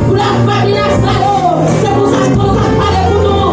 Pour la famille Nassalo, c'est pour ça qu'on va parler pour nous.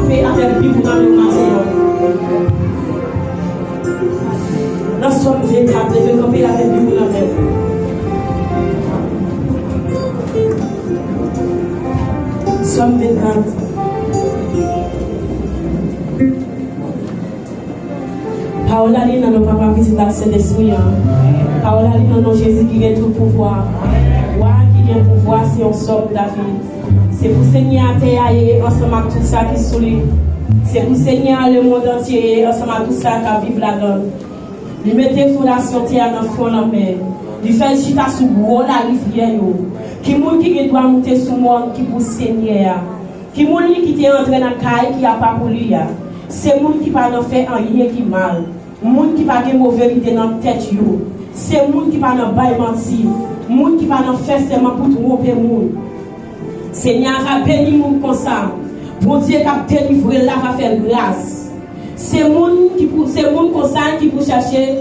camper avec Bible dans le matin. Dans Somme 24, levez camper avec Bible dans le matin. Somme 24. Parole à l'île dans nos papas qui sont accès d'esprit. Parole à l'île dans nos Jésus qui a tout pouvoir. Roi qui a pouvoir si on sort de David. C'est pour Seigneur à terre et ensemble avec tout ça qui est sous lui. C'est pour Seigneur le monde entier ensemble avec tout ça qui vivre la donne. Il mettait fondation terre dans le front de la mer. Il fait chita sous gros la rivière. Qui moun qui doit monter sous monde qui pour Seigneur. Qui moun qui est entré dans la caille qui a pas pour lui. C'est moun qui pas fait rien qui mal. Moun qui pas de mauvaise idée dans la tête. C'est moun qui pas dans bail menti. Moun qui pas dans fait seulement pour tromper moun. Seigneur a béni moun comme ça. Bon Dieu qui a délivré là va faire grâce. C'est moun comme ça qui pour chercher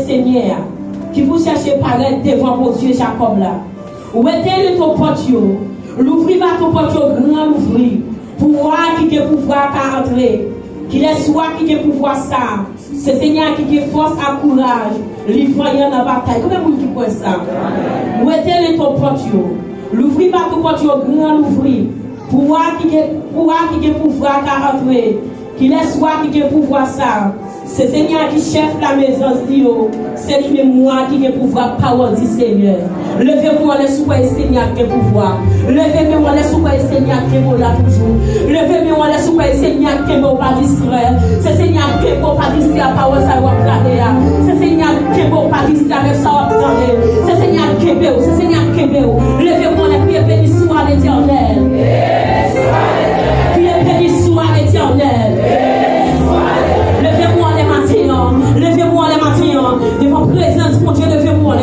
Seigneur. Qui pour chercher paraître devant mon Dieu Jacob là. Où est-elle ton porte? L'ouvrir va ton porte grand l'ouvrir. Pour voir qui peut pouvoir entrer. Qui laisse soi qui peut pouvoir ça. C'est Seigneur qui a force à courage. L'ivroyant dans la bataille. Comment vous qui croit ça? Où est-elle ton porte? L'ouvrir va ton porte grand l'ouvrir. Pour voir qui peut pouvoir entrer. Qui laisse soi qui peut pouvoir ça. C'est Seigneur qui chef la maison dit c'est lui moi qui a pouvoir parole du Seigneur. Levez-moi les sous Seigneur qui a pouvoir. Levez-moi les sous Seigneur qui est là toujours. Levez-moi les sous Seigneur qui est pas distraire. C'est Seigneur qui est pas distraire parole ça va regarder. C'est Seigneur qui est pas distraire avec ça va regarder. C'est Seigneur qui est beau, c'est Seigneur qui est beau. Levez-moi les prières béni soit l'Éternel. Priez béni soit l'Éternel. Levez-moi les matins, levez-moi les matins, devant présence, mon Dieu, levez-moi les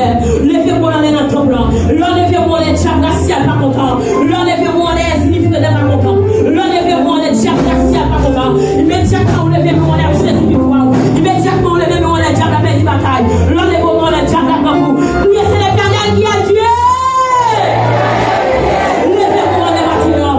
dans blanc, levez-moi les diables raciales pas contents, levez-moi les livres de pas contents, levez-moi les diables raciales pas contents, immédiatement levez-moi les absents victoire, immédiatement levez-moi les diables à paix bataille, levez-moi les diables à vous, priez c'est l'Éternel qui a tué. Levez-moi les matins,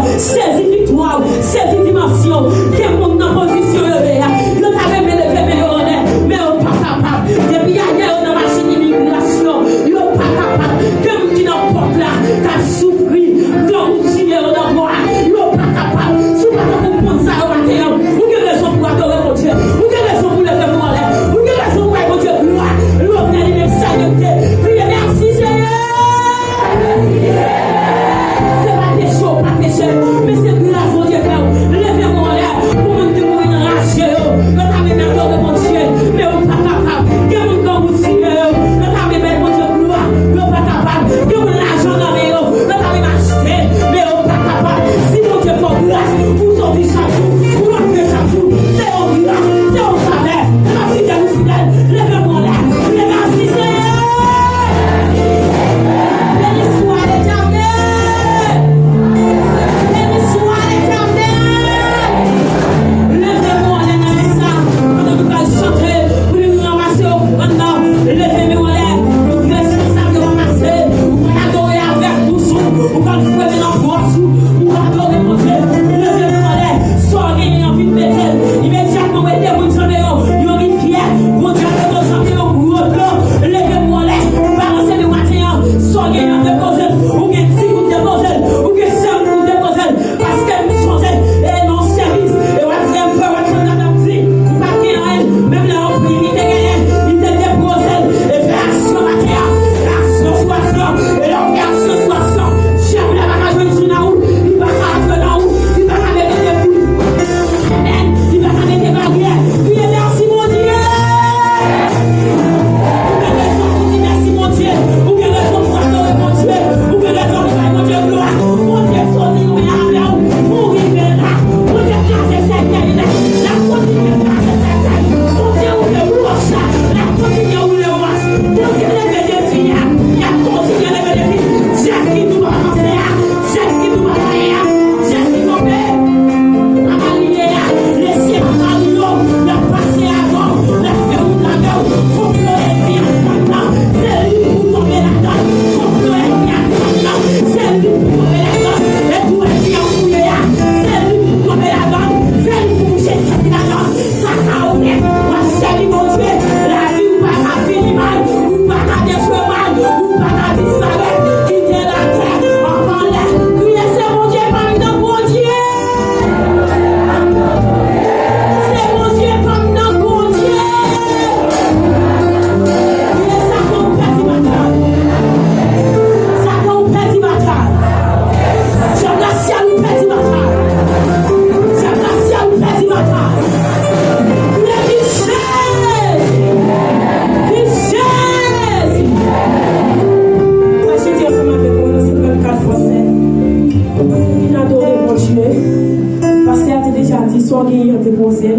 Parce que tu déjà dit, soit gagné, on déposé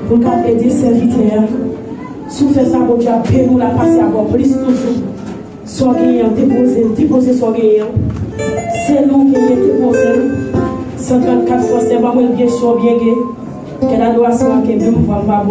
pour aider le serviteur. Si vous faites ça, bon Dieu, paie-nous la passer avant plus toujours. Soit gagné, déposé, soit gagné. C'est nous qui avons déposé. 54 fois, c'est pas moi bien chaud, bien gay. Quelle adoration qui est bien pour moi.